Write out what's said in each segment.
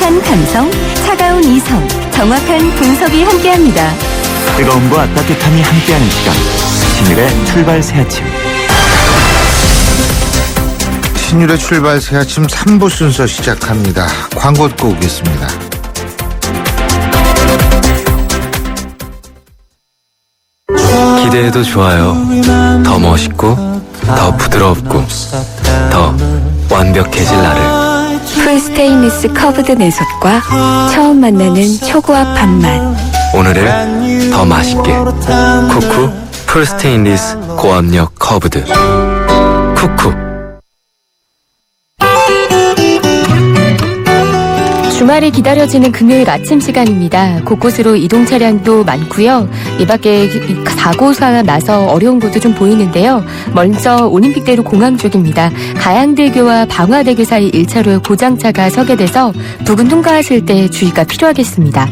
따뜻한 감성, 차가운 이성, 정확한 분석이 함께합니다. 뜨거움과 따뜻함이 함께하는 시간, 신율의 출발 새 아침. 신율의 출발 새 아침 3부 순서 시작합니다. 광고 듣고 오겠습니다. 기대해도 좋아요. 더 멋있고, 더 부드럽고, 더 완벽해질 나를. 풀 스테인리스 커브드 내솥과 처음 만나는 초고압 밥맛. 오늘을 더 맛있게. 쿠쿠 풀 스테인리스 고압력 커브드. 쿠쿠. 주말에 기다려지는 금요일 아침 시간입니다. 곳곳으로 이동 차량도 많고요. 이 밖에 사고가 나서 어려운 곳도 좀 보이는데요. 먼저 올림픽대로 공항 쪽입니다. 가양대교와 방화대교 사이 1차로에 고장차가 서게 돼서 부근 통과하실 때 주의가 필요하겠습니다.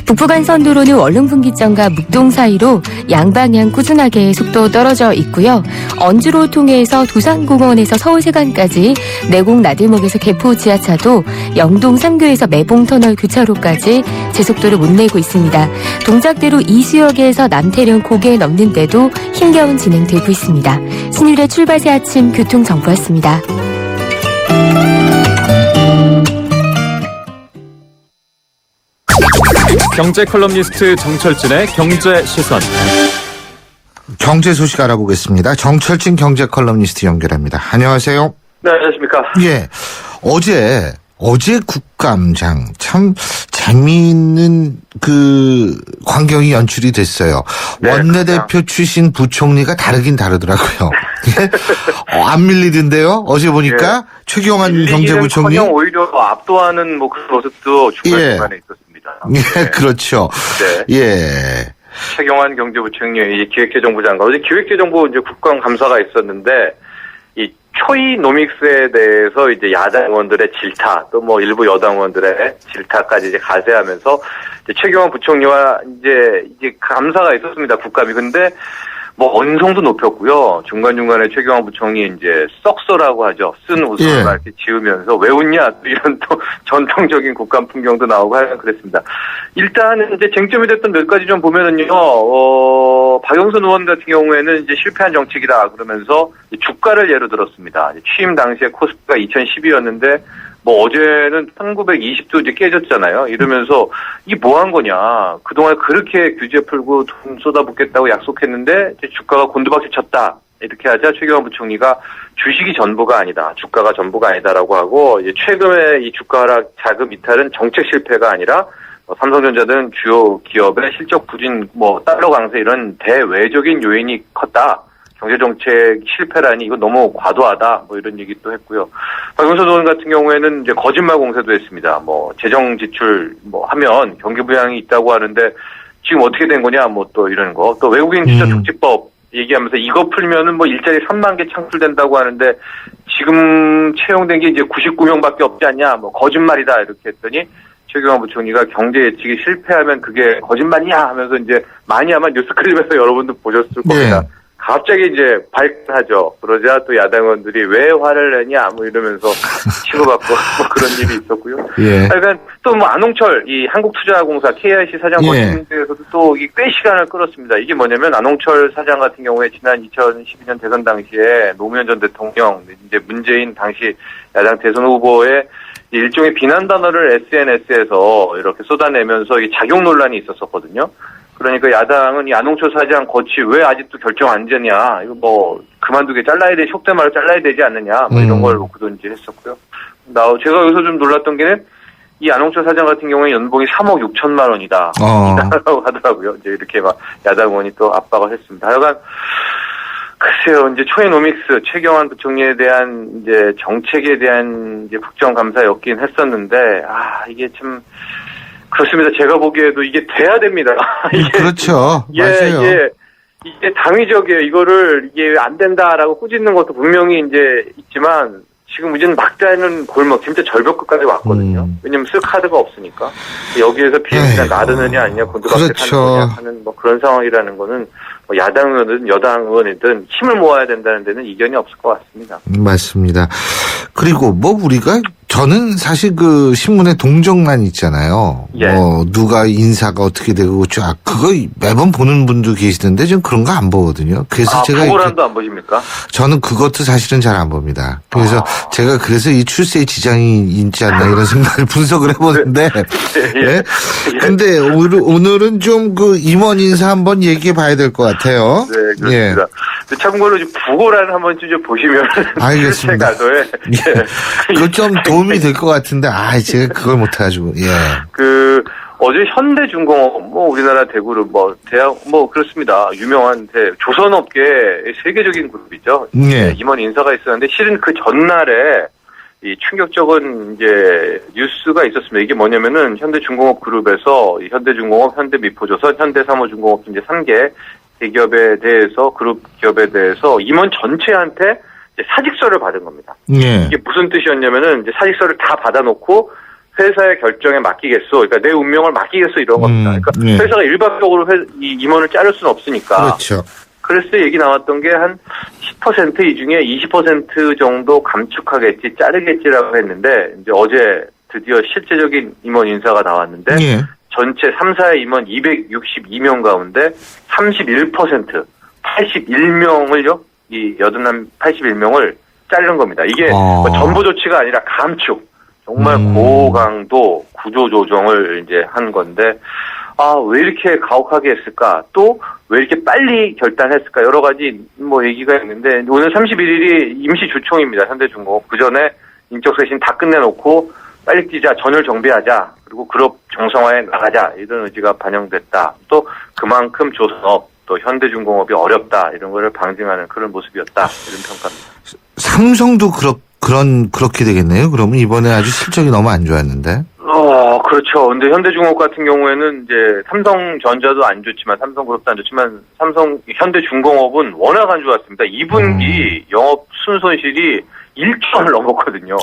북부간선도로는 원룸분기점과 묵동 사이로 양방향 꾸준하게 속도 떨어져 있고요. 언주로 통해서 도산공원에서 서울세관까지 내곡 나들목에서 개포 지하차도 영동 3교에서 매봉터널 교차로까지 제속도를 못 내고 있습니다. 동작대로 이수역에서 남태령 고개 넘는데도 힘겨운 진행되고 있습니다. 신율의 출발 새 아침 교통정보였습니다. 경제 컬럼니스트 정철진의 경제시선. 경제 소식 알아보겠습니다. 정철진 경제 컬럼니스트 연결합니다. 안녕하세요. 네, 안녕하십니까. 예, 어제 국감장 참 재미있는 광경이 연출이 됐어요. 네, 원내대표 그렇죠. 출신 부총리가 다르긴 다르더라고요. 안 밀리던데요. 어제 보니까 최경환 경제부총리 오히려 압도하는 그런 모습도 중간중간에 있었습니다. 예, 그렇죠. 네. 예. 최경환 경제부총리 기획재정부 장관. 어제 기획재정부 국감 감사가 있었는데 이 초이노믹스에 대해서 이제 야당 의원들의 질타, 또 일부 여당 의원들의 질타까지 이제 가세하면서 이제 최경환 부총리와 이제 감사가 있었습니다. 국감이. 근데 언성도 높였고요. 중간중간에 최경환 부총리 이제 썩소라고 하죠. 쓴 웃음을 예. 이렇게 지으면서 왜 웃냐? 이런 또 전통적인 국감 풍경도 나오고 하여간 그랬습니다. 일단 이제 쟁점이 됐던 몇 가지 좀 보면은요. 박영선 의원 같은 경우에는 이제 실패한 정책이다 그러면서 주가를 예로 들었습니다. 취임 당시에 코스피가 2010이었는데 어제는 1920도 이제 깨졌잖아요. 이러면서 이게 뭐 한 거냐. 그동안 그렇게 규제 풀고 돈 쏟아붓겠다고 약속했는데 이제 주가가 곤두박질 쳤다. 이렇게 하자 최경환 부총리가 주식이 전부가 아니다. 주가가 전부가 아니다라고 하고 이제 최근에 이 주가 하락 자금 이탈은 정책 실패가 아니라 삼성전자 등 주요 기업의 실적 부진, 달러 강세 이런 대외적인 요인이 컸다. 경제정책 실패라니 이거 너무 과도하다. 이런 얘기도 했고요. 박영선 의원 같은 경우에는 이제 거짓말 공세도 했습니다. 재정 지출 하면 경기 부양이 있다고 하는데 지금 어떻게 된 거냐 또 이런 거. 또 외국인 투자 촉진법 얘기하면서 이거 풀면은 일자리 3만 개 창출된다고 하는데 지금 채용된 게 이제 99명밖에 없지 않냐. 거짓말이다 이렇게 했더니 최경환 부총리가 경제 예측이 실패하면 그게 거짓말이냐 하면서 이제 많이 아마 뉴스클립에서 여러분도 보셨을 겁니다. 네. 갑자기 이제 발끈하죠. 그러자 또 야당 의원들이 왜 화를 내냐 이러면서 치고받고 그런 일이 있었고요. 예. 그러니까 또 안홍철 이 한국투자공사 KIC 사장 거치는데에서도 또 꽤 시간을 끌었습니다. 이게 뭐냐면 안홍철 사장 같은 경우에 지난 2012년 대선 당시에 노무현 전 대통령 이제 문재인 당시 야당 대선 후보의 일종의 비난 단어를 SNS에서 이렇게 쏟아내면서 이 작용 논란이 있었었거든요. 그러니까 야당은 이 안홍철 사장 거치 왜 아직도 결정 안 되냐, 이거 그만두게 잘라야 돼, 속대말로 잘라야 되지 않느냐, 이런 걸 놓고도 이제 했었고요. 제가 여기서 좀 놀랐던 게 이 안홍철 사장 같은 경우에 연봉이 3억 6천만 원이다. 라고 하더라고요. 이제 이렇게 야당 의원이 또 압박을 했습니다. 하여간 글쎄요, 이제 초이노믹스 최경환 부총리에 대한 이제 정책에 대한 이제 국정감사였긴 했었는데, 이게 참, 그렇습니다. 제가 보기에도 이게 돼야 됩니다. 그렇죠. 맞아요. 이게 당위적이에요. 이게 안 된다라고 꾸짖는 것도 분명히 이제 있지만, 지금 이제는 막다는 골목, 진짜 절벽 끝까지 왔거든요. 왜냐면 쓸 카드가 없으니까. 여기에서 비행기가 나르느냐 아니냐, 곤두박질 그렇죠. 하는 거냐 하는 그런 상황이라는 거는 야당 의원이든 여당 의원이든 힘을 모아야 된다는 데는 이견이 없을 것 같습니다. 맞습니다. 그리고 우리가 저는 사실 그 신문에 동정란 있잖아요. 예. 뭐 누가 인사가 어떻게 되고 쫙 그거 매번 보는 분도 계시던데 전 그런 거 안 보거든요. 그래서 제가 부고란도 안 보십니까? 저는 그것도 사실은 잘 안 봅니다. 그래서 제가 그래서 이 출세에 지장이 있지 않나 이런 생각을 분석을 해보는데. 예. 근데 오늘은 좀 그 임원 인사 한번 얘기해 봐야 될 것 같아요. 네, 그렇습니다. 참고로 부고란 한번 좀 보시면 알겠습니다. 그거 좀 도움이 될 것 같은데 제가 그걸 못해가지고 어제 현대중공업 우리나라 대그룹 대학 그렇습니다. 유명한 조선업계 세계적인 그룹이죠. 예. 임원 인사가 있었는데 실은 그 전날에 이 충격적인 이제 뉴스가 있었습니다. 이게 뭐냐면은 현대중공업 그룹에서 현대중공업, 현대미포조선, 현대사무중공업 이제 3개 대기업에 대해서 그룹 기업에 대해서 임원 전체한테 이제 사직서를 받은 겁니다. 예. 이게 무슨 뜻이었냐면은 이제 사직서를 다 받아놓고 회사의 결정에 맡기겠소. 그러니까 내 운명을 맡기겠소 이런 겁니다. 그러니까 예. 회사가 일방적으로 이 임원을 자를 수는 없으니까. 그렇죠. 그래서 얘기 나왔던 게 한 10% 이 중에 20% 정도 감축하겠지, 자르겠지라고 했는데 이제 어제 드디어 실제적인 임원 인사가 나왔는데 예. 전체 3사의 임원 262명 가운데 31% 81명을요. 이 여든한 81명을 자르는 겁니다. 이게 뭐 전부 조치가 아니라 감축. 정말 고강도 구조 조정을 이제 한 건데 왜 이렇게 가혹하게 했을까? 또 왜 이렇게 빨리 결단했을까? 여러 가지 얘기가 있는데 오늘 31일이 임시 주총입니다. 현대중공업. 그 전에 인적 쇄신 다 끝내놓고 빨리 뛰자, 전열 정비하자, 그리고 그룹 정상화에 나가자 이런 의지가 반영됐다. 또 그만큼 조선업 또 현대중공업이 어렵다 이런 거를 방증하는 그런 모습이었다 이런 평가입니다. 삼성도 그렇게 되겠네요. 그러면 이번에 아주 실적이 너무 안 좋았는데. 그렇죠. 근데 현대중공업 같은 경우에는 이제 삼성전자도 안 좋지만 삼성그룹도 안 좋지만 현대중공업은 워낙 안 좋았습니다. 2분기 영업 순손실이 1조 원을 넘었거든요.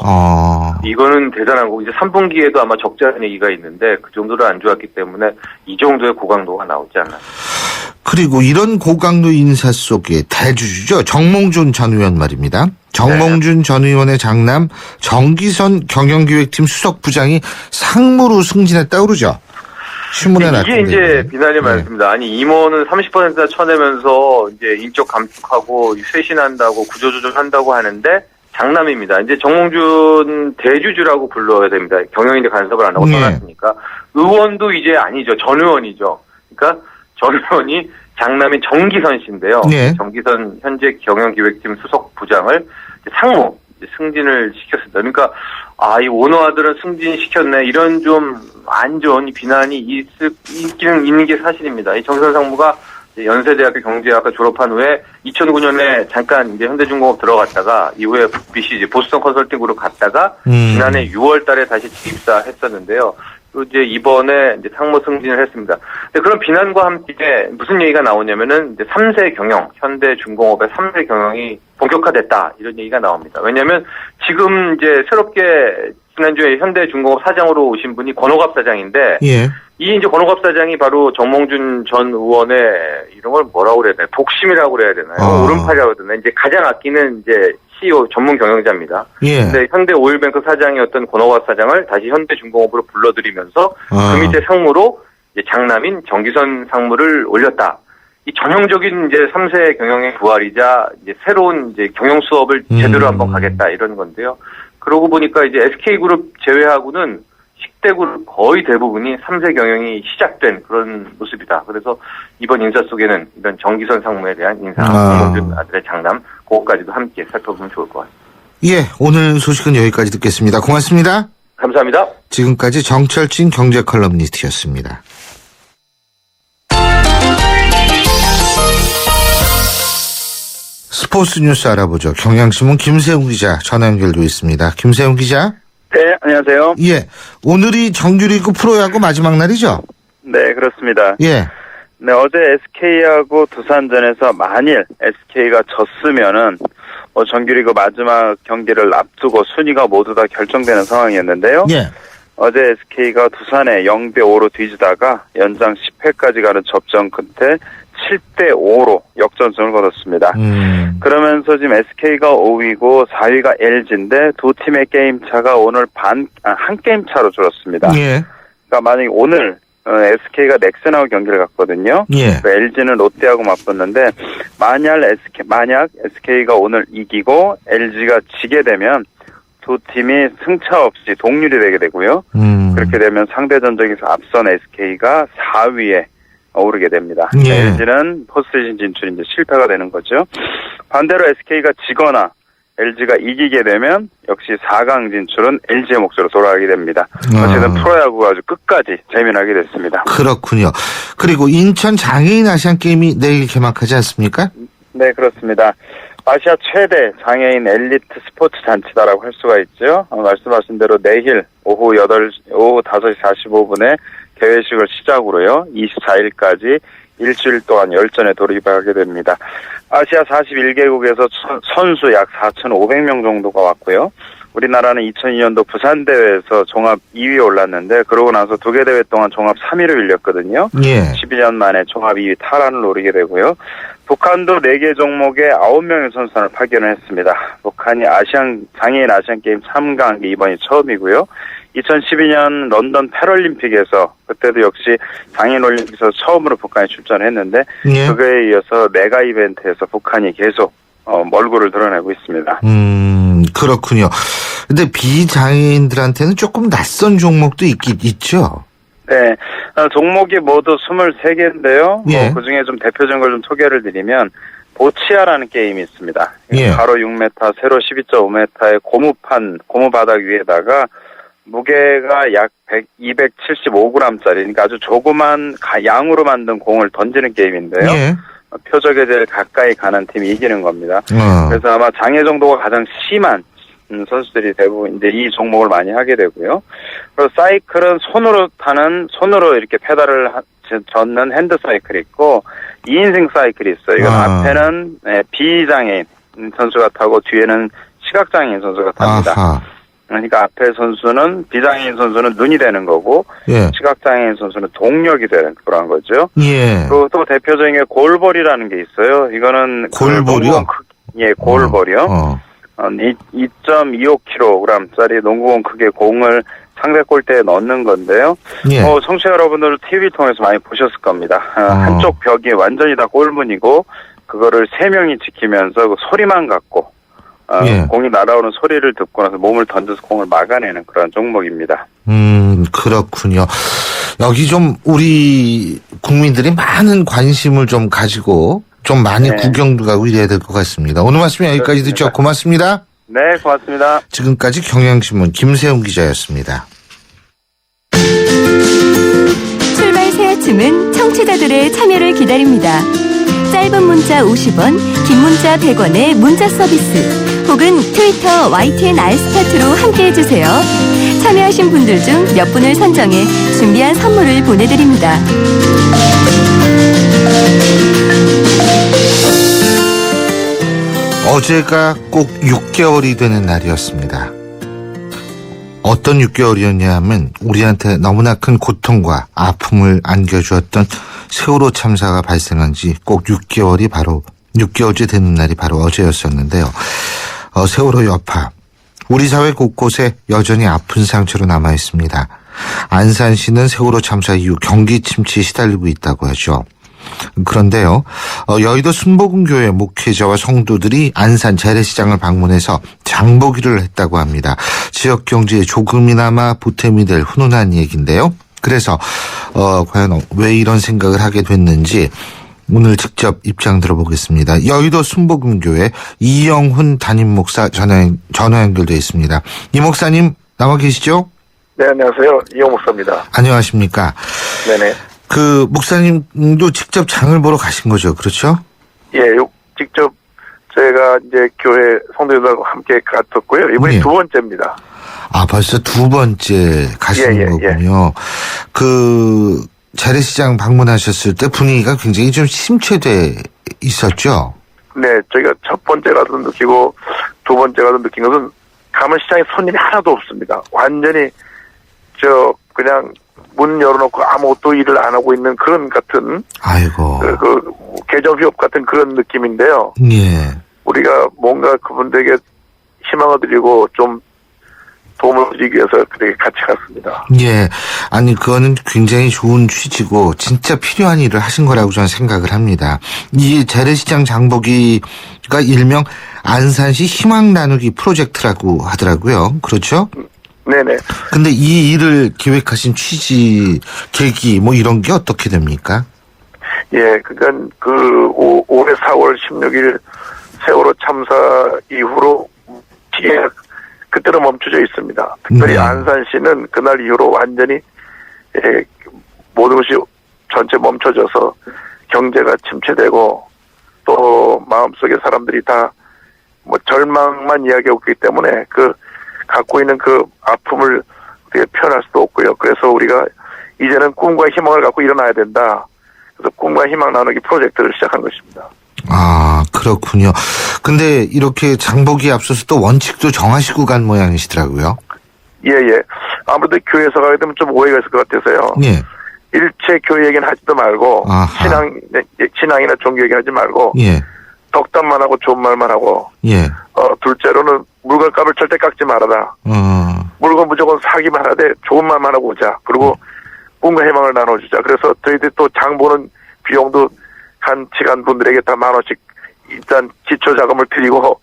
이거는 대단한 거고 이제 3분기에도 아마 적자는 얘기가 있는데 그 정도로 안 좋았기 때문에 이 정도의 고강도가 나오지 않나. 그리고 이런 고강도 인사 속에 대주주죠. 정몽준 전 의원 말입니다. 정몽준 전 의원의 장남 정기선 경영기획팀 수석부장이 상무로 승진했다고 그러죠. 신문에 났던데. 이게 이제 비난이 많습니다. 아니 임원은 30%나 쳐내면서 이제 인적 감축하고 쇄신한다고 구조조정한다고 하는데 장남입니다. 이제 정몽준 대주주라고 불러야 됩니다. 경영인데 간섭을 안 하고 떠났으니까. 의원도 이제 아니죠. 전 의원이죠. 그러니까 전 의원이 장남인 정기선 씨인데요. 정기선 현재 경영기획팀 수석부장을 상무 승진을 시켰습니다. 그러니까 이 오너 아들은 승진시켰네 이런 좀 안 좋은 비난이 있기는 있는 게 사실입니다. 이 정기선 상무가 연세대학교 경제학과 졸업한 후에 2009년에 잠깐 이제 현대중공업 들어갔다가 이후에 BC 이제 보스턴 컨설팅그룹 갔다가 지난해 6월달에 다시 재입사했었는데요. 또 이제 이번에 이제 상무 승진을 했습니다. 근데 그런 비난과 함께 무슨 얘기가 나오냐면은 이제 3세 경영, 현대중공업의 3세 경영이 본격화됐다 이런 얘기가 나옵니다. 왜냐하면 지금 이제 새롭게 지난주에 현대중공업 사장으로 오신 분이 권호갑 사장인데 이 이제 권호갑 사장이 바로 정몽준 전 의원의 이런 걸 뭐라고 그래야 되나요? 복심이라고 그래야 되나요? 오른팔이라고 해야 되나요? 이제 가장 아끼는 이제 CEO 전문 경영자입니다. 근데 현대 오일뱅크 사장이었던 권호갑 사장을 다시 현대중공업으로 불러들이면서 그 밑에 상무로 이제 장남인 정기선 상무를 올렸다. 이 전형적인 이제 3세 경영의 부활이자 이제 새로운 이제 경영 수업을 제대로 한번 가겠다 이런 건데요. 그러고 보니까 이제 SK그룹 제외하고는 10대 그룹 거의 대부분이 3세 경영이 시작된 그런 모습이다. 그래서 이번 인사 속에는 이런 정기선 상무에 대한 인사, 정몽준 아들의 장남, 그것까지도 함께 살펴보면 좋을 것 같습니다. 오늘 소식은 여기까지 듣겠습니다. 고맙습니다. 감사합니다. 지금까지 정철진 경제 컬럼니스트였습니다. 스포츠 뉴스 알아보죠. 경향신문 김세훈 기자 전화 연결돼 있습니다. 김세훈 기자. 네, 안녕하세요. 오늘이 정규리그 프로야구 마지막 날이죠? 네, 그렇습니다. 네, 어제 SK하고 두산전에서 만일 SK가 졌으면은 정규리그 마지막 경기를 앞두고 순위가 모두 다 결정되는 상황이었는데요. 어제 SK가 두산에 0대5로 뒤지다가 연장 10회까지 가는 접전 끝에 7대5로 역전승을 거뒀습니다. 그러면서 지금 SK가 5위고 4위가 LG인데 두 팀의 게임 차가 오늘 한 게임 차로 줄었습니다. 예. 그러니까 만약에 오늘 SK가 넥센하고 경기를 갔거든요. 예. LG는 롯데하고 맞붙는데 만약 SK가 오늘 이기고 LG가 지게 되면 두 팀이 승차 없이 동률이 되게 되고요. 그렇게 되면 상대 전적에서 앞선 SK가 4위에 오르게 됩니다. 예. LG는 포스트시즌 진출이 이제 실패가 되는 거죠. 반대로 SK가 지거나 LG가 이기게 되면 역시 4강 진출은 LG의 몫으로 돌아가게 됩니다. 어쨌든 프로야구가 아주 끝까지 재미나게 됐습니다. 그렇군요. 그리고 인천 장애인 아시안게임이 내일 개막하지 않습니까? 네, 그렇습니다. 아시아 최대 장애인 엘리트 스포츠 잔치다라고 할 수가 있죠. 말씀하신 대로 내일 오후 5시 45분에 개회식을 시작으로요. 24일까지 일주일 동안 열전에 돌입하게 됩니다. 아시아 41개국에서 선수 약 4,500명 정도가 왔고요. 우리나라는 2002년도 부산대회에서 종합 2위에 올랐는데 그러고 나서 두 개 대회 동안 종합 3위를 밀렸거든요. 예. 12년 만에 종합 2위 탈환을 노리게 되고요. 북한도 4개 종목에 9명의 선수를 파견을 했습니다. 북한이 장애인 아시안게임 참가한 게 이번이 처음이고요. 2012년 런던 패럴림픽에서 그때도 역시 장애인 올림픽에서 처음으로 북한이 출전을 했는데 예. 그거에 이어서 메가 이벤트에서 북한이 계속 얼굴을 드러내고 있습니다. 그렇군요. 근데 비장애인들한테는 조금 낯선 종목도 있죠? 네. 종목이 모두 23개인데요. 예. 그중에 좀 대표적인 걸 좀 소개를 드리면 보치아라는 게임이 있습니다. 예. 가로 6m, 세로 12.5m의 고무 바닥 위에다가 무게가 약 275g짜리, 그러니까 아주 조그만 양으로 만든 공을 던지는 게임인데요. 예. 표적에 제일 가까이 가는 팀이 이기는 겁니다. 그래서 아마 장애 정도가 가장 심한 선수들이 대부분 이제 이 종목을 많이 하게 되고요. 그리고 사이클은 손으로 이렇게 페달을 젓는 핸드 사이클이 있고 2인승 사이클이 있어요. 이건 앞에는 비장애인 선수가 타고 뒤에는 시각장애인 선수가 탑니다. 아하. 그러니까 앞에 선수는 비장애인 선수는 눈이 되는 거고 예. 시각장애인 선수는 동력이 되는 그런 거죠. 예. 그리고 또 대표적인 게 골볼이라는 게 있어요. 이거는 골볼이요? 예, 골볼이요. 2.25kg짜리 농구공 크기의 공을 상대 골대에 넣는 건데요. 예. 청취자 여러분들 TV 통해서 많이 보셨을 겁니다. 한쪽 벽이 완전히 다 골문이고 그거를 3명이 지키면서 그 소리만 갖고 예. 공이 날아오는 소리를 듣고 나서 몸을 던져서 공을 막아내는 그런 종목입니다. 그렇군요. 여기 좀 우리 국민들이 많은 관심을 좀 가지고 좀 많이 네. 구경도 가고 이래야 될 것 같습니다. 오늘 말씀 여기까지 듣죠. 고맙습니다. 네, 고맙습니다. 지금까지 경향신문 김세훈 기자였습니다. 출발 새 아침은 청취자들의 참여를 기다립니다. 짧은 문자 50원, 긴 문자 100원의 문자 서비스 혹은 트위터 YTN 알스타트로 함께해주세요. 참여하신 분들 중 몇 분을 선정해 준비한 선물을 보내드립니다. 어제가 꼭 6개월이 되는 날이었습니다. 어떤 6개월이었냐 하면 우리한테 너무나 큰 고통과 아픔을 안겨주었던 세월호 참사가 발생한 지 꼭 6개월째 되는 날이 바로 어제였었는데요. 세월호 여파, 우리 사회 곳곳에 여전히 아픈 상처로 남아 있습니다. 안산시는 세월호 참사 이후 경기 침체에 시달리고 있다고 하죠. 그런데요, 여의도 순복음교회 목회자와 성도들이 안산 재래시장을 방문해서 장보기를 했다고 합니다. 지역 경제에 조금이나마 보탬이 될 훈훈한 얘기인데요. 그래서 과연 왜 이런 생각을 하게 됐는지 오늘 직접 입장 들어보겠습니다. 여의도 순복음교회 이영훈 담임 목사 전화 연결되어 있습니다. 이 목사님 나와 계시죠? 네, 안녕하세요. 이영훈 목사입니다. 안녕하십니까? 네네. 그 목사님도 직접 장을 보러 가신 거죠, 그렇죠? 예, 직접 제가 이제 교회 성도들하고 함께 갔었고요. 이번이 예. 2번째입니다. 아, 벌써 2번째 가시는 거군요. 그 재래시장 방문하셨을 때 분위기가 굉장히 좀 심취돼 있었죠? 네, 저희가 첫 번째 가도 느끼고 두 번째 가도 느낀 것은 가면 시장에 손님이 하나도 없습니다. 완전히 그냥 문 열어놓고 아무것도 일을 안 하고 있는 그런 같은 아이고. 개정휴업 같은 그런 느낌인데요. 예. 우리가 뭔가 그분들에게 희망을 드리고 좀 도움을 드리기 위해서 그렇게 같이 갔습니다. 예. 아니, 그거는 굉장히 좋은 취지고 진짜 필요한 일을 하신 거라고 저는 생각을 합니다. 이 재래시장 장보기가 일명 안산시 희망 나누기 프로젝트라고 하더라고요. 그렇죠? 네네. 근데 이 일을 기획하신 취지, 계기 뭐 이런 게 어떻게 됩니까? 예, 그러니까 올해 4월 16일 세월호 참사 이후로 그때로 멈춰져 있습니다. 특별히 네. 안산시는 그날 이후로 완전히 모든 것이 전체 멈춰져서 경제가 침체되고 또 마음속에 사람들이 다 뭐 절망만 이야기하고 있기 때문에 그 갖고 있는 그 아픔을 어떻게 표현할 수도 없고요. 그래서 우리가 이제는 꿈과 희망을 갖고 일어나야 된다. 그래서 꿈과 희망 나누기 프로젝트를 시작한 것입니다. 아, 그렇군요. 근데 이렇게 장보기에 앞서서 또 원칙도 정하시고 간 모양이시더라고요. 예. 아무래도 교회에서 가게 되면 좀 오해가 있을 것 같아서요. 예. 일체 교회 얘기는 하지도 말고 아하. 신앙이나 종교 얘기 하지 말고 예. 덕담만 하고 좋은 말만 하고 예. 둘째로는 물건값을 절대 깎지 말아라. 물건 무조건 사기만 하되 좋은 말만 하고 오자. 그리고 꿈과 희망을 나눠주자. 그래서 저희들이 또 장 보는 비용도 같이 간 분들에게 다 10,000원씩 일단 기초 자금을 드리고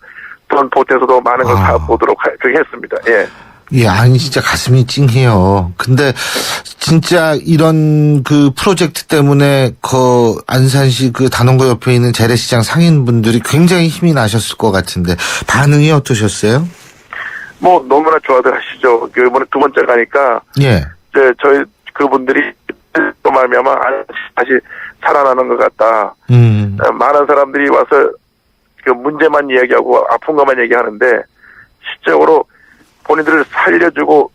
돈 보태서도 많은 걸 사보도록 그렇게 했습니다. 예. 예, 아니, 진짜 가슴이 찡해요. 근데, 진짜 이런 그 프로젝트 때문에 안산시 그 단원고 옆에 있는 재래시장 상인분들이 굉장히 힘이 나셨을 것 같은데, 반응이 어떠셨어요? 뭐, 너무나 좋아들 하시죠. 이번에 두 번째 가니까, 예. 저희 그분들이 또 말미암아 다시 살아나는 것 같다. 많은 사람들이 와서 그 문제만 이야기하고 아픈 것만 얘기하는데, 실제로 본인들을 살려주고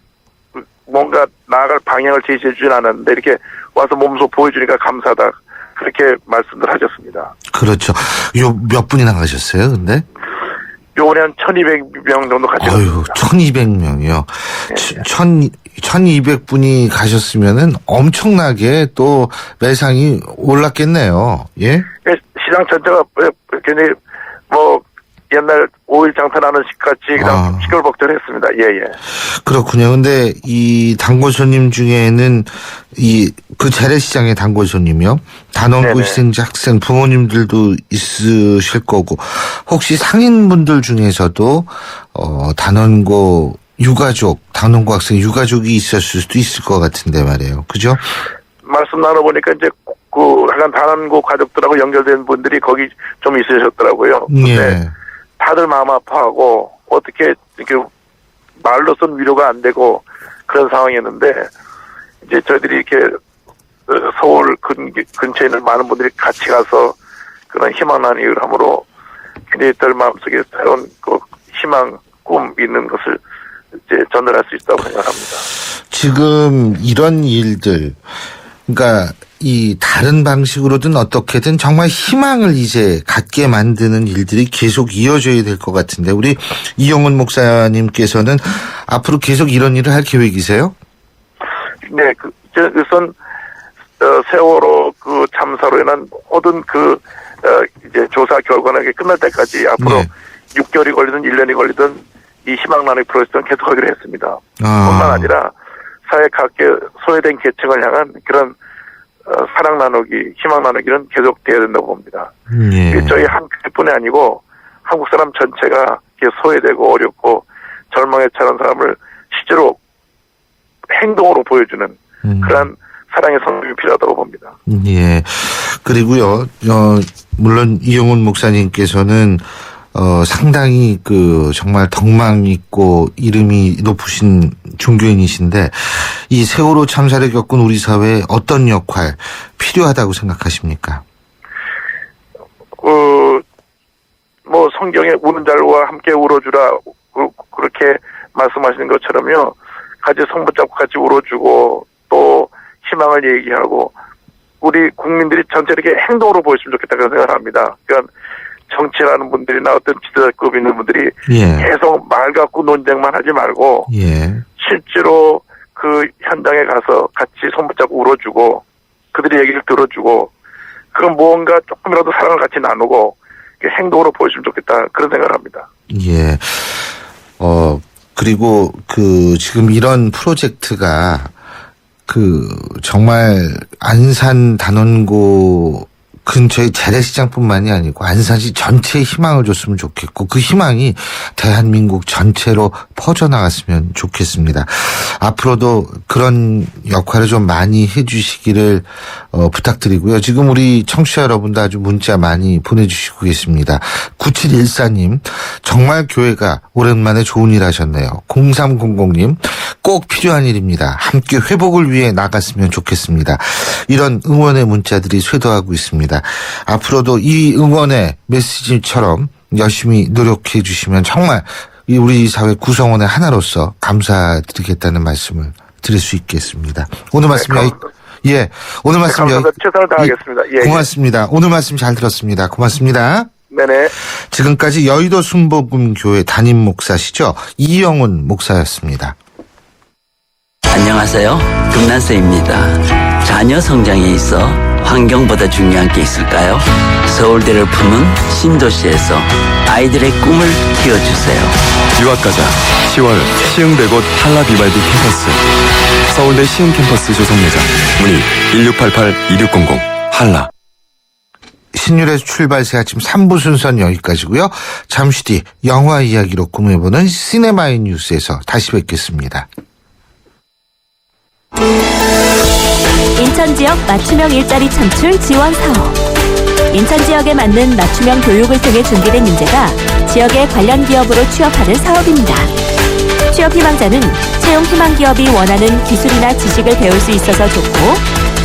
뭔가 나아갈 방향을 제시해 주진 않았는데 이렇게 와서 몸소 보여주니까 감사하다. 그렇게 말씀들 하셨습니다. 그렇죠. 몇 분이나 가셨어요, 근데? 요번에 한 1,200명 정도 가셨어요. 어휴, 1,200명이요. 1,200분이 가셨으면은 엄청나게 또 매상이 올랐겠네요. 예? 시장 전체가 굉장히 뭐 옛날 5일 장사하는 식같이 그냥 시끌벅적했습니다. 예. 그렇군요. 근데 이 단골 손님 중에는 그 재래시장의 단골 손님이요. 단원고 희생자 학생 부모님들도 있으실 거고 혹시 상인분들 중에서도 단원고 유가족, 단원고 학생 유가족이 있었을 수도 있을 것 같은데 말이에요. 그죠? 말씀 나눠보니까 이제 약간 단원고 가족들하고 연결된 분들이 거기 좀 있으셨더라고요. 예. 다들 마음 아파하고 어떻게 이렇게 말로선 위로가 안 되고 그런 상황이었는데 이제 저희들이 이렇게 서울 근처에 있는 많은 분들이 같이 가서 그런 희망 나누기 일을 함으로 굉장히 들 마음속에 새로운 그 희망, 꿈 있는 것을 이제 전달할 수 있다고 생각합니다. 지금 이런 일들, 그러니까 이 다른 방식으로든 어떻게든 정말 희망을 이제 갖게 만드는 일들이 계속 이어져야 될 것 같은데 우리 이용훈 목사님께서는 앞으로 계속 이런 일을 할 계획이세요? 네, 우선 세월호 그 참사로 인한 모든 이제 조사 결과가 끝날 때까지 앞으로 6개월이 걸리든 1년이 걸리든 이 희망 나누기 프로젝트는 계속하기로 했습니다. 뿐만 아니라 사회 각계 소외된 계층을 향한 그런 사랑 나누기, 희망 나누기는 계속돼야 된다고 봅니다. 저희 한 교회뿐이 아니고 한국 사람 전체가 소외되고 어렵고 절망에 처한 사람을 실제로 행동으로 보여주는 그런 사랑의 성품이 필요하다고 봅니다. 예. 그리고요, 물론 이용훈 목사님께서는 상당히 정말 덕망 있고 이름이 높으신 종교인이신데 이 세월호 참사를 겪은 우리 사회에 어떤 역할 필요하다고 생각하십니까? 뭐 성경에 우는 자와 함께 울어주라 그렇게 말씀하시는 것처럼요. 같이 손 붙잡고 같이 울어주고 또 희망을 얘기하고 우리 국민들이 전체 이렇게 행동으로 보였으면 좋겠다 그런 생각을 합니다. 그러니까 정치라는 분들이나 어떤 지도자급 있는 분들이 계속 말 갖고 논쟁만 하지 말고 실제로 그 현장에 가서 같이 손붙잡고 울어주고 그들의 얘기를 들어주고 그건 무언가 조금이라도 사랑을 같이 나누고 행동으로 보여주면 좋겠다 그런 생각을 합니다. 예. 그리고 지금 이런 프로젝트가 정말 안산 단원고 근처의 재래시장뿐만이 아니고 안산시 전체에 희망을 줬으면 좋겠고 그 희망이 대한민국 전체로 퍼져나갔으면 좋겠습니다. 앞으로도 그런 역할을 좀 많이 해주시기를 부탁드리고요. 지금 우리 청취자 여러분도 아주 문자 많이 보내주시고 계십니다. 9714님 정말 교회가 오랜만에 좋은 일 하셨네요. 0300님 꼭 필요한 일입니다. 함께 회복을 위해 나갔으면 좋겠습니다. 이런 응원의 문자들이 쇄도하고 있습니다. 앞으로도 이 응원의 메시지처럼 열심히 노력해 주시면 정말 우리 사회 구성원의 하나로서 감사드리겠다는 말씀을 드릴 수 있겠습니다. 오늘 말씀 오늘 말씀 최선을 다하겠습니다. 예, 고맙습니다. 오늘 말씀 잘 들었습니다. 고맙습니다. 네네. 지금까지 여의도 순복음교회 담임 목사시죠. 이영훈 목사였습니다. 안녕하세요. 금난세입니다. 자녀 성장에 있어 환경보다 중요한 게 있을까요? 서울대를 품은 신도시에서 아이들의 꿈을 키워주세요. 유학가자 10월 시흥대곳 한라 비발디 캠퍼스 서울대 시흥 캠퍼스 조성 예정 문의 1688-2600 한라. 신율의 출발 새 아침 3부 순서는 여기까지고요. 잠시 뒤 영화 이야기로 꾸며보는 시네마인 뉴스에서 다시 뵙겠습니다. 인천 지역 맞춤형 일자리 창출 지원 사업. 인천 지역에 맞는 맞춤형 교육을 통해 준비된 인재가 지역의 관련 기업으로 취업하는 사업입니다. 취업 희망자는 채용 희망 기업이 원하는 기술이나 지식을 배울 수 있어서 좋고,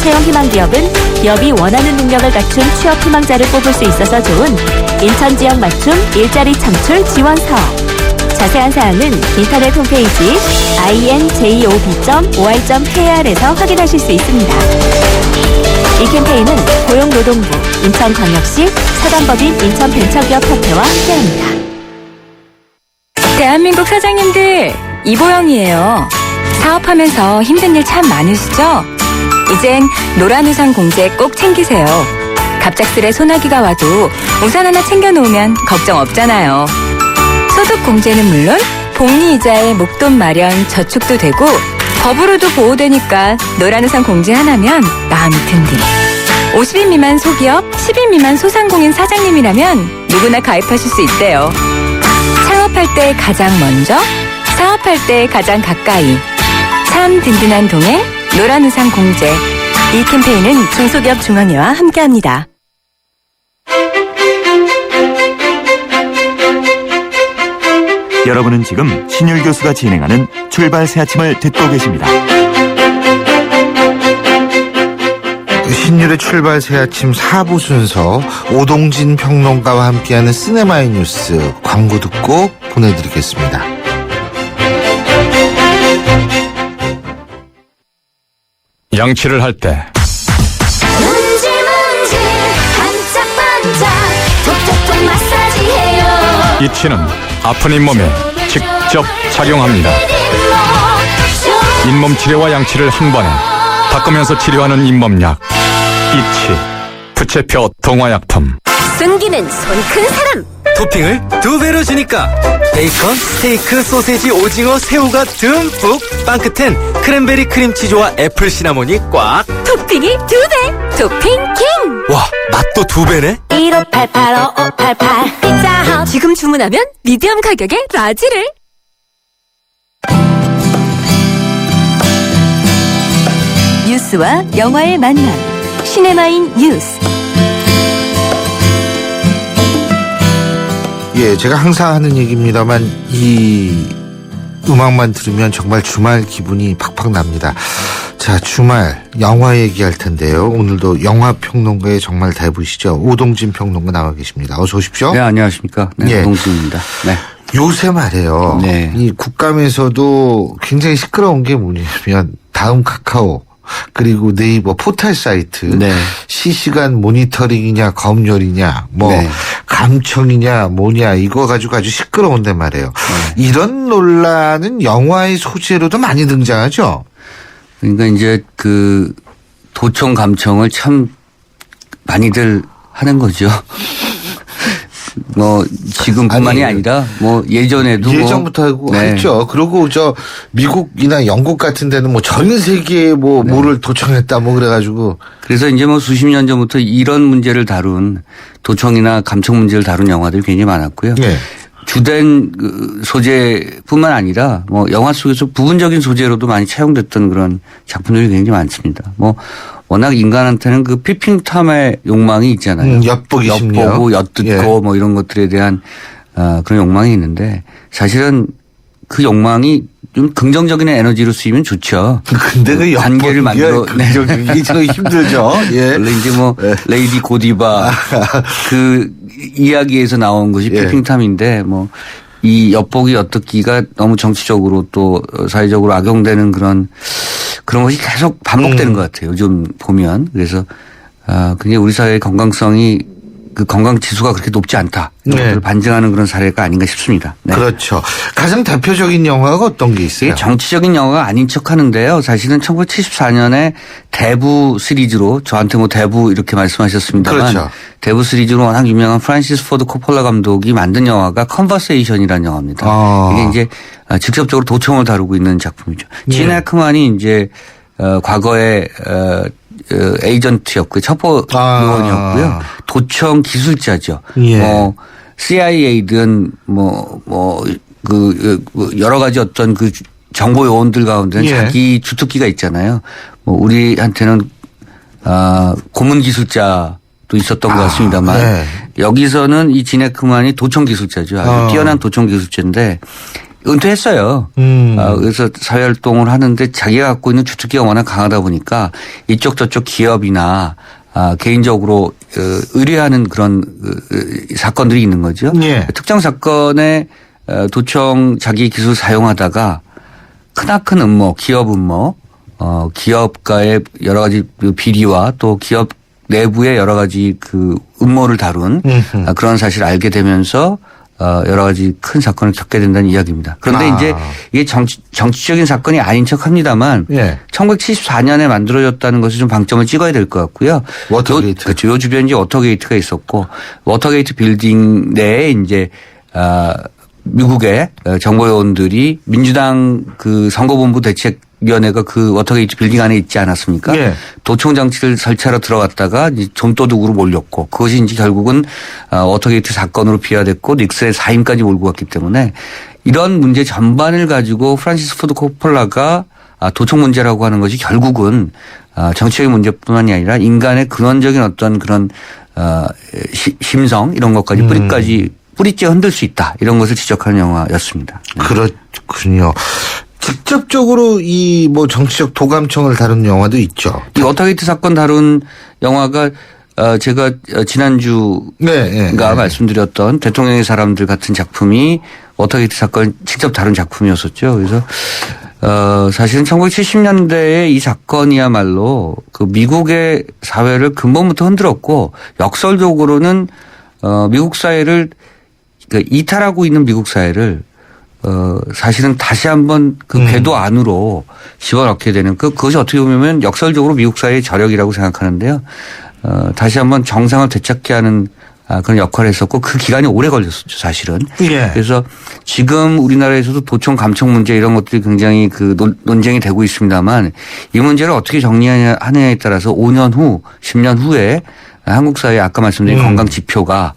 채용 희망 기업은 기업이 원하는 능력을 갖춘 취업 희망자를 뽑을 수 있어서 좋은 인천 지역 맞춤 일자리 창출 지원 사업. 자세한 사항은 인터넷 홈페이지 injob.or.kr에서 확인하실 수 있습니다. 이 캠페인은 고용노동부, 인천광역시, 사단법인 인천벤처기업협회와 함께합니다. 대한민국 사장님들, 이보영이에요. 사업하면서 힘든 일 참 많으시죠? 이젠 노란우산 공제 꼭 챙기세요. 갑작스레 소나기가 와도 우산 하나 챙겨놓으면 걱정 없잖아요. 소득 공제는 물론 복리이자에 목돈 마련 저축도 되고 법으로도 보호되니까 노란우산 공제 하나면 마음이 든든. 50인 미만 소기업, 10인 미만 소상공인 사장님이라면 누구나 가입하실 수 있대요. 창업할 때 가장 먼저, 사업할 때 가장 가까이. 참 든든한 동행, 노란우산 공제. 이 캠페인은 중소기업 중앙회와 함께합니다. 여러분은 지금 신율 교수가 진행하는 출발 새 아침을 듣고 계십니다. 신율의 출발 새 아침 4부 순서 오동진 평론가와 함께하는 시네마인 뉴스 광고 듣고 보내드리겠습니다. 양치를 할 때 문지 반짝반짝 톡톡톡 마사지해요. 이 치는 아픈 잇몸에 직접 작용합니다. 잇몸 치료와 양치를 한 번에 닦으면서 치료하는 잇몸약 이치 부채표 동화약품. 숨기는 손 큰 사람. 토핑을 2배로 주니까 베이컨, 스테이크, 소세지, 오징어, 새우가 듬뿍. 빵 끝엔 크랜베리 크림치즈와 애플 시나몬이 꽉. 토핑이 2배. 토핑 킹. 와, 맛도 2배네. 1588-5588 피자헛. 지금 주문하면 미디엄 가격에 라지를. 뉴스와 영화의 만남. 시네마인 뉴스. 예, 제가 항상 하는 얘기입니다만 이 음악만 들으면 정말 주말 기분이 팍팍 납니다. 자, 주말 영화 얘기할 텐데요. 오늘도 영화 평론가의 정말 대부시죠. 오동진 평론가 나와 계십니다. 어서 오십시오. 네, 안녕하십니까. 네, 예. 오동진입니다. 네. 요새 말이에요. 네. 이 국감에서도 굉장히 시끄러운 게 뭐냐면 다음 카카오 그리고 네이버 포털 사이트 네. 실시간 모니터링이냐 검열이냐 뭐 네. 감청이냐 뭐냐 이거 가지고 아주 시끄러운데 말이에요. 네. 이런 논란은 영화의 소재로도 많이 등장하죠. 그러니까 이제 그 도청 감청을 참 많이들 하는 거죠. 뭐 지금뿐만이 아니라 뭐 예전에도 예전부터 하고 했죠. 그리고 저 미국이나 영국 같은 데는 뭐 전 세계에 뭐 뭐를 도청했다 뭐 그래가지고. 그래서 이제 뭐 수십 년 전부터 이런 문제를 다룬 도청이나 감청 문제를 다룬 영화들이 굉장히 많았고요. 주된 소재뿐만 아니라 뭐 영화 속에서 부분적인 소재로도 많이 차용됐던 그런 작품들이 굉장히 많습니다. 뭐 워낙 인간한테는 그 피핑탐의 욕망이 있잖아요. 엿보기 심리요. 엿보고 엿듣고 뭐 이런 것들에 대한 그런 욕망이 있는데 사실은 그 욕망이 좀 긍정적인 에너지로 쓰이면 좋죠. 근데 그 관계를 만들어 이게 좀 힘들죠. 원래 이제 뭐 레이디 고디바 그 이야기에서 나온 것이 피핑탐인데 뭐 이 엿보기 엿듣기가 너무 정치적으로 또 사회적으로 악용되는 그런 것이 계속 반복되는 것 같아요. 요즘 보면. 그래서 굉장히 우리 사회의 건강성이 그 건강 지수가 그렇게 높지 않다. 이것을 반증하는 그런 사례가 아닌가 싶습니다. 네. 그렇죠. 가장 대표적인 영화가 어떤 게 있어요? 이게 정치적인 영화가 아닌 척 하는데요. 사실은 1974년에 대부 시리즈로 저한테 뭐 대부 이렇게 말씀하셨습니다만 그렇죠. 대부 시리즈로 워낙 유명한 프란시스 포드 코폴라 감독이 만든 영화가 컨버세이션이라는 영화입니다. 이게 이제 직접적으로 도청을 다루고 있는 작품이죠. 진 해크만이 이제 과거에 에이전트였고요. 첩보 요원이었고요. 도청 기술자죠. 뭐 CIA든 여러 가지 어떤 그 정보 요원들 가운데는 자기 주특기가 있잖아요. 뭐 우리한테는 고문 기술자도 있었던 것 같습니다만 여기서는 이 진 해크만이 도청 기술자죠. 아주 뛰어난 도청 기술자인데 은퇴했어요. 그래서 사회활동을 하는데 자기가 갖고 있는 주특기가 워낙 강하다 보니까 이쪽 저쪽 기업이나 개인적으로 의뢰하는 그런 사건들이 있는 거죠. 특정 사건에 도청 자기 기술 사용하다가 크나큰 음모, 기업 음모, 기업가의 여러 가지 비리와 또 기업 내부의 여러 가지 그 음모를 다룬 그런 사실을 알게 되면서 여러 가지 큰 사건을 겪게 된다는 이야기입니다. 그런데 이제 이게 정치적인 사건이 아닌 척 합니다만 1974년에 만들어졌다는 것을 좀 방점을 찍어야 될 것 같고요. 워터게이트. 그렇죠. 요 주변에 이제 워터게이트가 있었고 워터게이트 빌딩 내에 이제 미국의 정보요원들이 민주당 그 선거본부 대책위원회가 그 워터게이트 빌딩 안에 있지 않았습니까? 도청 장치를 설치하러 들어갔다가 좀도둑으로 몰렸고 그것이 이제 결국은 워터게이트 사건으로 비화됐고 닉슨의 사임까지 몰고 갔기 때문에 이런 문제 전반을 가지고 프란시스 포드 코폴라가 도청 문제라고 하는 것이 결국은 정치적인 문제뿐만이 아니라 인간의 근원적인 어떤 그런 심성 이런 것까지 뿌리째 흔들 수 있다. 이런 것을 지적하는 영화였습니다. 그렇군요. 직접적으로 이 뭐 정치적 도감청을 다룬 영화도 있죠. 이 워터게이트 사건 다룬 영화가 제가 지난주가 말씀드렸던 대통령의 사람들 같은 작품이 워터게이트 사건 직접 다룬 작품이었었죠. 그래서 사실은 1970년대에 이 사건이야말로 그 미국의 사회를 근본부터 흔들었고 역설적으로는 미국 사회를 이탈하고 있는 미국 사회를 사실은 다시 한번 그 궤도 안으로 집어넣게 되는 그것이 어떻게 보면 역설적으로 미국 사회의 저력이라고 생각하는데요. 다시 한번 정상을 되찾게 하는 그런 역할을 했었고 그 기간이 오래 걸렸었죠, 사실은. 그래서 지금 우리나라에서도 도청 감청 문제 이런 것들이 굉장히 그 논쟁이 되고 있습니다만 이 문제를 어떻게 정리하느냐에 따라서 5년 후, 10년 후에 한국 사회 아까 말씀드린 건강 지표가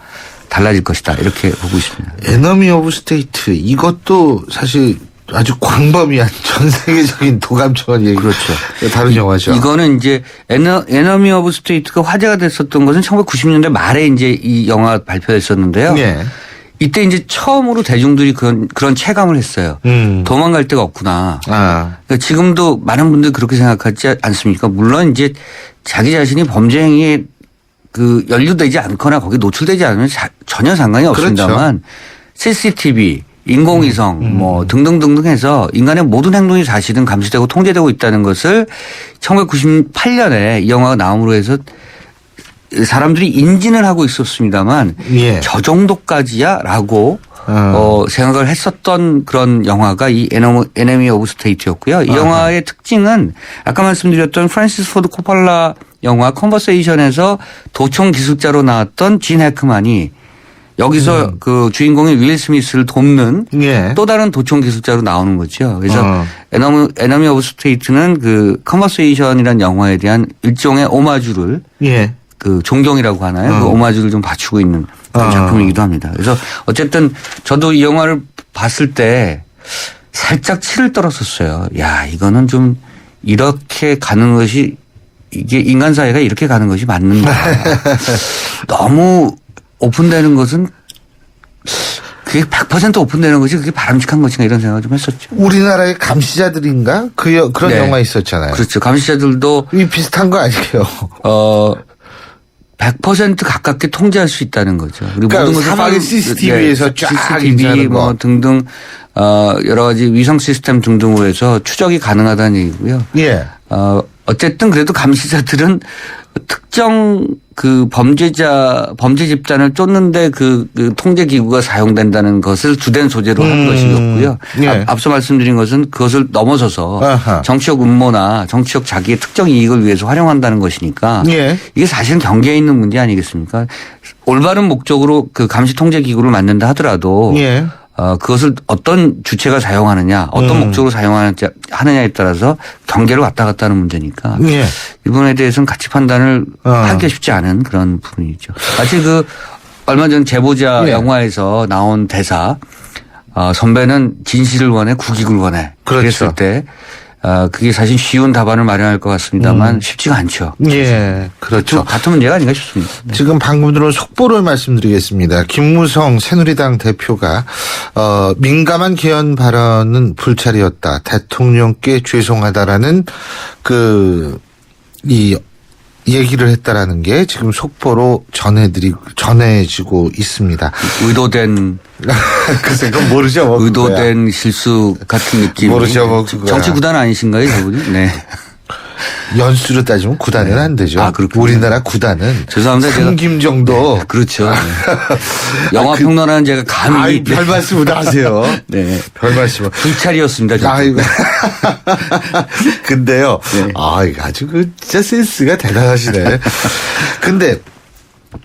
달라질 것이다. 이렇게 보고 있습니다. 에너미 오브 스테이트 이것도 사실 아주 광범위한 전 세계적인 도감청을 얘기 그렇죠. 다른 영화죠. 이거는 이제 에너미 오브 스테이트가 화제가 됐었던 것은 1990년대 말에 이제 이 영화 발표됐었는데요. 이때 이제 처음으로 대중들이 그런 체감을 했어요. 도망갈 데가 없구나. 그러니까 지금도 많은 분들이 그렇게 생각하지 않습니까? 물론 이제 자기 자신이 범죄 행위에 그 연루되지 않거나 거기에 노출되지 않으면 전혀 상관이 없습니다만 CCTV, 인공위성 뭐 등등등등 해서 인간의 모든 행동이 사실은 감시되고 통제되고 있다는 것을 1998년에 이 영화가 나옴으로 해서 사람들이 인지는 하고 있었습니다만 저 정도까지야 라고 생각을 했었던 그런 영화가 이 에너미 오브 스테이트였고요. 이 영화의 특징은 아까 말씀드렸던 프란시스 포드 코폴라 영화 컨버세이션에서 도청 기술자로 나왔던 진 해크만이 여기서 그 주인공인 윌 스미스를 돕는 또 다른 도청 기술자로 나오는 거죠. 그래서 에너미 오브 스테이트는 그 컨버세이션이라는 영화에 대한 일종의 오마주를 그 존경이라고 하나요? 그 오마주를 좀 바치고 있는 그런 작품이기도 합니다. 그래서 어쨌든 저도 이 영화를 봤을 때 살짝 치를 떨었었어요. 야, 이거는 좀 이렇게 가는 것이 이게 인간 사회가 이렇게 가는 것이 맞는가. 너무 오픈되는 것은 그게 100% 오픈되는 것이 그게 바람직한 것인가 이런 생각을 좀 했었죠. 우리나라의 감시자들인가? 그런 영화 있었잖아요. 그렇죠. 감시자들도 이 비슷한 거 아니에요? 100% 가깝게 통제할 수 있다는 거죠. 그리고 그러니까 모든 것을 사막의 CCTV에서 쫙 CCTV 뭐 등등 여러 가지 위성 시스템 등등으로 해서 추적이 가능하다는 얘기고요. 어쨌든 그래도 감시자들은 특정 그 범죄 집단을 쫓는데 그 통제 기구가 사용된다는 것을 주된 소재로 한 것이었고요. 앞서 말씀드린 것은 그것을 넘어서서 정치적 음모나 정치적 자기의 특정 이익을 위해서 활용한다는 것이니까 이게 사실은 경계에 있는 문제 아니겠습니까? 올바른 목적으로 그 감시 통제 기구를 만든다 하더라도 그것을 어떤 주체가 사용하느냐, 어떤 목적으로 사용하느냐에 따라서 경계를 왔다 갔다 하는 문제니까 이 부분에 대해서는 가치 판단을 하기가 쉽지 않은 그런 부분이죠. 마치 그 얼마 전 제보자 영화에서 나온 대사 선배는 진실을 원해 국익을 원해. 그랬을 때 그게 사실 쉬운 답안을 마련할 것 같습니다만 쉽지가 않죠. 그렇죠. 같은 문제가 아닌가 싶습니다. 지금 방금 들어온 속보를 말씀드리겠습니다. 김무성 새누리당 대표가 민감한 개헌 발언은 불찰이었다. 대통령께 죄송하다라는 이 얘기를 했다라는 게 지금 속보로 전해지고 있습니다. 의도된 글쎄 그건 모르죠. 뭐 의도된 실수 같은 느낌. 모르죠. 뭐 정치 구단 아니신가요, 저분이? 네. 연수로 따지면 구단은 안 되죠. 우리나라 구단은 죄송합니다. 상김 정도. 그렇죠. 네. 영화 평론하는 제가 감히 별 말씀을 하세요. 네. 별 말씀을. 불찰이었습니다. 근데요. 아주 진짜 센스가 대단하시네. 근데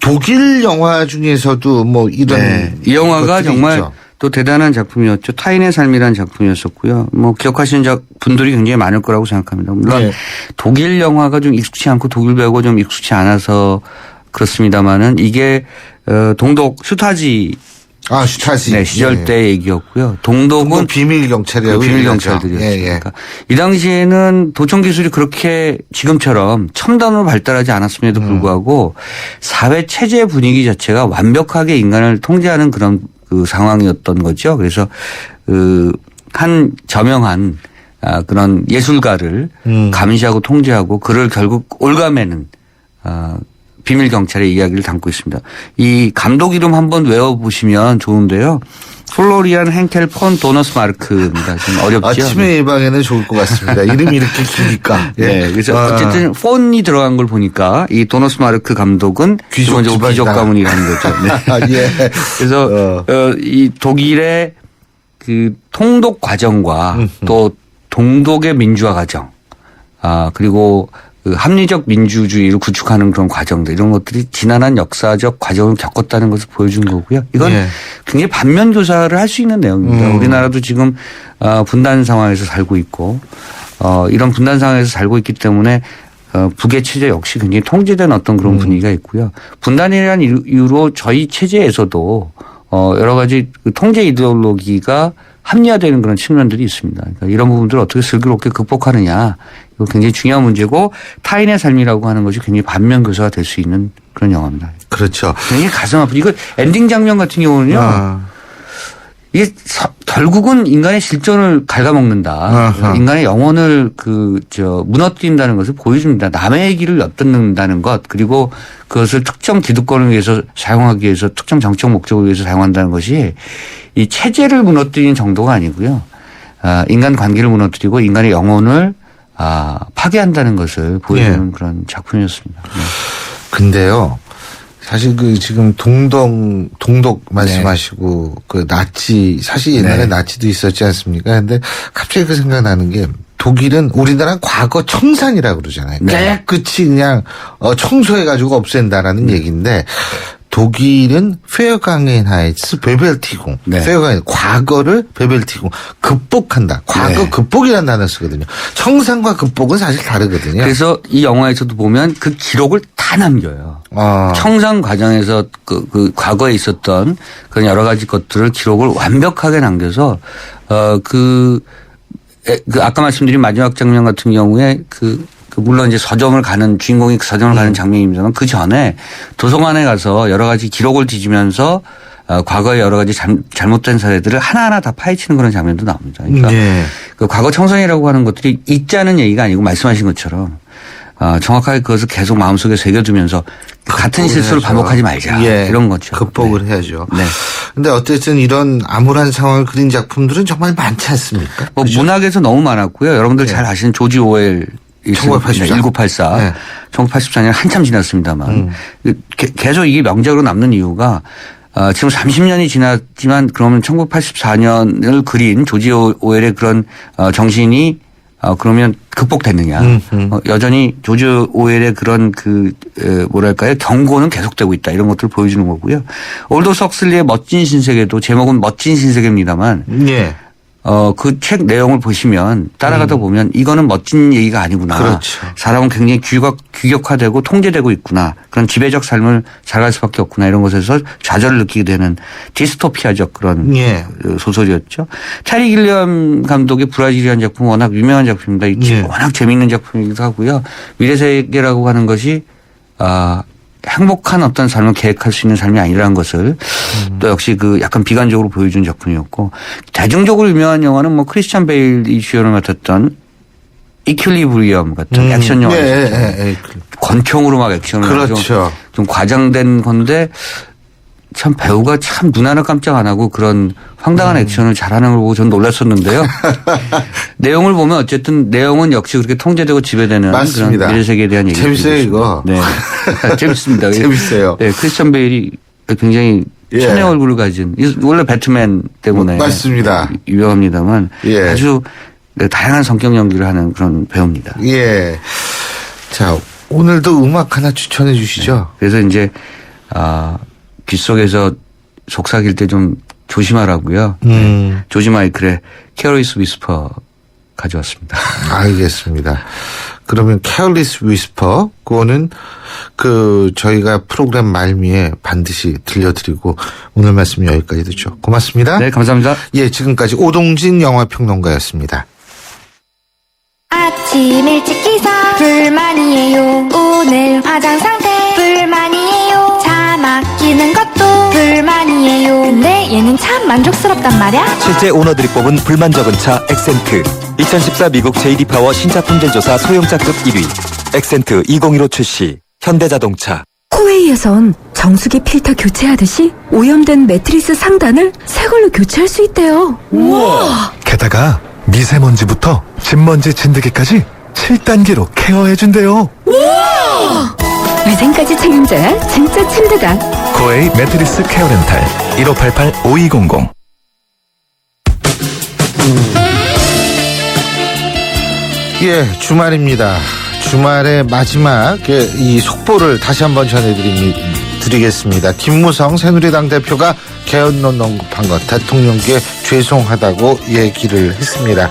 독일 영화 중에서도 뭐 이런 이 영화가 정말 있죠. 또 대단한 작품이었죠. 타인의 삶이라는 작품이었었고요. 뭐 기억하시는 분들이 굉장히 많을 거라고 생각합니다. 물론 독일 영화가 좀 익숙치 않고 독일 배우가 좀 익숙치 않아서 그렇습니다만은 이게 동독 슈타지 시절 때 얘기였고요. 동독은 비밀 경찰이라고 비밀 경찰들이었으니까 이 당시에는 도청 기술이 그렇게 지금처럼 첨단으로 발달하지 않았음에도 불구하고 사회 체제 분위기 자체가 완벽하게 인간을 통제하는 그런 그 상황이었던 거죠. 그래서 한 저명한 그런 예술가를 감시하고 통제하고 그를 결국 올가매는 비밀 경찰의 이야기를 담고 있습니다. 이 감독 이름 한번 외워보시면 좋은데요. 플로리안 henkel 폰 도너스 마르크입니다. 좀 어렵죠. 아침에 예방에는 좋을 것 같습니다. 이름이 이렇게 기니까. 그래서 어쨌든 폰이 들어간 걸 보니까 이 도너스 마르크 감독은 기본적으로 귀족 가문이라는 거죠. 그래서 이 독일의 그 통독 과정과 또 동독의 민주화 과정, 그리고 그 합리적 민주주의를 구축하는 그런 과정들 이런 것들이 지난한 역사적 과정을 겪었다는 것을 보여준 거고요. 이건 굉장히 반면 교사를 할 수 있는 내용입니다. 우리나라도 지금 분단 상황에서 살고 있고 이런 분단 상황에서 살고 있기 때문에 북의 체제 역시 굉장히 통제된 어떤 그런 분위기가 있고요. 분단이라는 이유로 저희 체제에서도 여러 가지 그 통제 이데올로기가 합리화되는 그런 측면들이 있습니다. 그러니까 이런 부분들을 어떻게 슬기롭게 극복하느냐 이거 굉장히 중요한 문제고 타인의 삶이라고 하는 것이 굉장히 반면 교사가 될 수 있는 그런 영화입니다. 그렇죠. 굉장히 가슴 아프죠. 이거 엔딩 장면 같은 경우는요. 이게 결국은 인간의 실존을 갉아먹는다. 인간의 영혼을 무너뜨린다는 것을 보여줍니다. 남의 얘기를 엿듣는다는 것 그리고 그것을 특정 기득권을 위해서 사용하기 위해서 특정 정책 목적을 위해서 사용한다는 것이 이 체제를 무너뜨리는 정도가 아니고요. 인간 관계를 무너뜨리고 인간의 영혼을 파괴한다는 것을 보여주는 그런 작품이었습니다. 근데요. 사실 지금 동독 말씀하시고 그 나치 사실 옛날에 나치도 있었지 않습니까? 근데 갑자기 그 생각나는 게 독일은 우리나라 과거 청산이라고 그러잖아요. 네. 깨끗이 그냥 청소해가지고 없앤다라는 얘기인데 독일은 페어강겐하이츠 베벨티궁. 네. 페어강겐 과거를 베벨티궁 극복한다. 과거 네. 극복이라는 단어 쓰거든요. 청산과 극복은 사실 다르거든요. 그래서 이 영화에서도 보면 그 기록을 다 남겨요. 아. 청산 과정에서 그 과거에 있었던 그런 여러 가지 것들을 기록을 완벽하게 남겨서 그 아까 말씀드린 마지막 장면 같은 경우에 물론 이제 서점을 가는 주인공이 서점을 가는 장면입니다만 그 전에 도서관에 가서 여러 가지 기록을 뒤지면서 과거의 여러 가지 잘못된 사례들을 하나하나 다 파헤치는 그런 장면도 나옵니다. 그러니까 그 과거 청산이라고 하는 것들이 있자는 얘기가 아니고 말씀하신 것처럼 정확하게 그것을 계속 마음속에 새겨두면서 같은 실수를 해야죠. 반복하지 말자. 이런 거죠. 극복을 해야죠. 네. 근데 어쨌든 이런 암울한 상황을 그린 작품들은 정말 많지 않습니까? 뭐 그렇죠? 문학에서 너무 많았고요. 여러분들 잘 아시는 조지 오웰 1984. 1984년 한참 지났습니다만 계속 이게 명작으로 남는 이유가 지금 30년이 지났지만 그러면 1984년을 그린 조지 오웰의 그런 정신이 그러면 극복됐느냐. 여전히 조지 오웰의 그런 뭐랄까요. 경고는 계속되고 있다. 이런 것들을 보여주는 거고요. 올도스 헉슬리의 멋진 신세계도 제목은 멋진 신세계입니다만 그 책 내용을 보시면 따라가다 보면 이거는 멋진 얘기가 아니구나. 그렇죠. 사람은 굉장히 규격화되고 통제되고 있구나. 그런 지배적 삶을 살아갈 수밖에 없구나. 이런 것에서 좌절을 느끼게 되는 디스토피아적 그런 소설이었죠. 테리 길리엄 감독의 브라질이라는 작품 워낙 유명한 작품입니다. 이 워낙 재미있는 작품이기도 하고요. 미래세계라고 하는 것이 행복한 어떤 삶을 계획할 수 있는 삶이 아니라는 것을 또 역시 약간 비관적으로 보여준 작품이었고 대중적으로 유명한 영화는 뭐 크리스찬 베일이 주연을 맡았던 이퀄리브리엄 같은 액션 영화. 권총으로 막 액션을 그렇죠. 좀 과장된 건데 참 배우가 참 눈 하나 깜짝 안 하고 그런 황당한 액션을 잘하는 걸 보고 전 놀랐었는데요. 내용을 보면 어쨌든 내용은 역시 그렇게 통제되고 지배되는 맞습니다. 그런 미래세계에 대한 얘기죠. 재밌어요 이거. 네. 재밌습니다. 재밌어요. 네, 크리스찬 베일이 굉장히 천의 얼굴을 가진 원래 배트맨 때문에 맞습니다. 유명합니다만 아주 다양한 성격 연기를 하는 그런 배우입니다. 예. 자 오늘도 음악 하나 추천해 주시죠. 네. 그래서 이제 귓속에서 속삭일 때 좀 조심하라고요. 조지 마이클의 Careless Whisper 가져왔습니다. 알겠습니다. 그러면 Careless Whisper 그거는 저희가 프로그램 말미에 반드시 들려드리고 오늘 말씀 여기까지 듣죠. 고맙습니다. 네, 감사합니다. 예, 지금까지 오동진 영화평론가였습니다. 아침 일찍 기상 불만이에요. 오늘 화장 상태 불만이에요. 차 막히는 것도 불만이에요. 근데 얘는 참 만족스럽단 말이야. 실제 오너들이 뽑은 불만 적은 차 엑센트 2014 미국 JD 파워 신차 품질조사 소형차급 1위 엑센트 2015 출시 현대자동차. 코웨이에선 정수기 필터 교체하듯이 오염된 매트리스 상단을 새 걸로 교체할 수 있대요. 우와! 게다가 미세먼지부터 진먼지 진드기까지 7단계로 케어해준대요. 우와! 위생까지 책임져야 진짜 침대다. 코웨이 매트리스 케어 렌탈 1588-5200. 예, 주말입니다. 주말의 마지막 이 속보를 다시 한번 전해드리겠습니다. 김무성 새누리당 대표가 개헌론 언급한 것 대통령께 죄송하다고 얘기를 했습니다.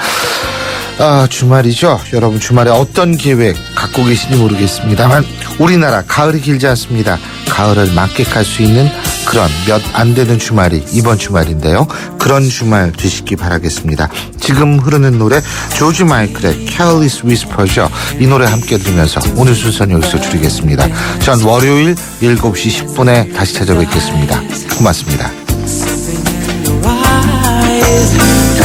주말이죠. 여러분 주말에 어떤 계획 갖고 계신지 모르겠습니다만 우리나라 가을이 길지 않습니다. 가을을 만끽할 수 있는 그런 몇 안 되는 주말이 이번 주말인데요. 그런 주말 되시기 바라겠습니다. 지금 흐르는 노래 조지 마이클의 Careless Whisper죠. 이 노래 함께 들으면서 오늘 순서는 여기서 줄이겠습니다. 전 월요일 7시 10분에 다시 찾아뵙겠습니다. 고맙습니다.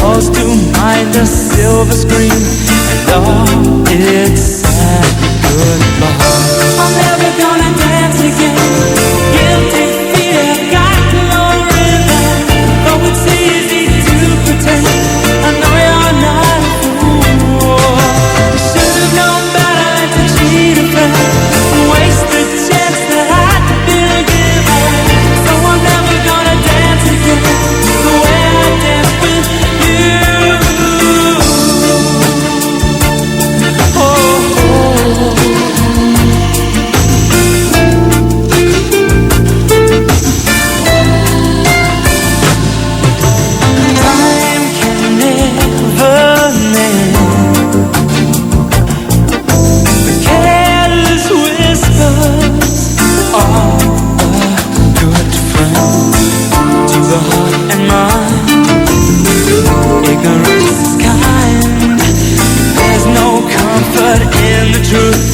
Calls to mind the silver screen and all its sad goodbye. I'm never gonna dance again. Guilty feet have got no rhythm. Though it's easy to pretend, I know you're not a fool. You should have known better to cheat a friend, waste the chance that I'd been given. So I'm never gonna dance again the way I danced with you. truth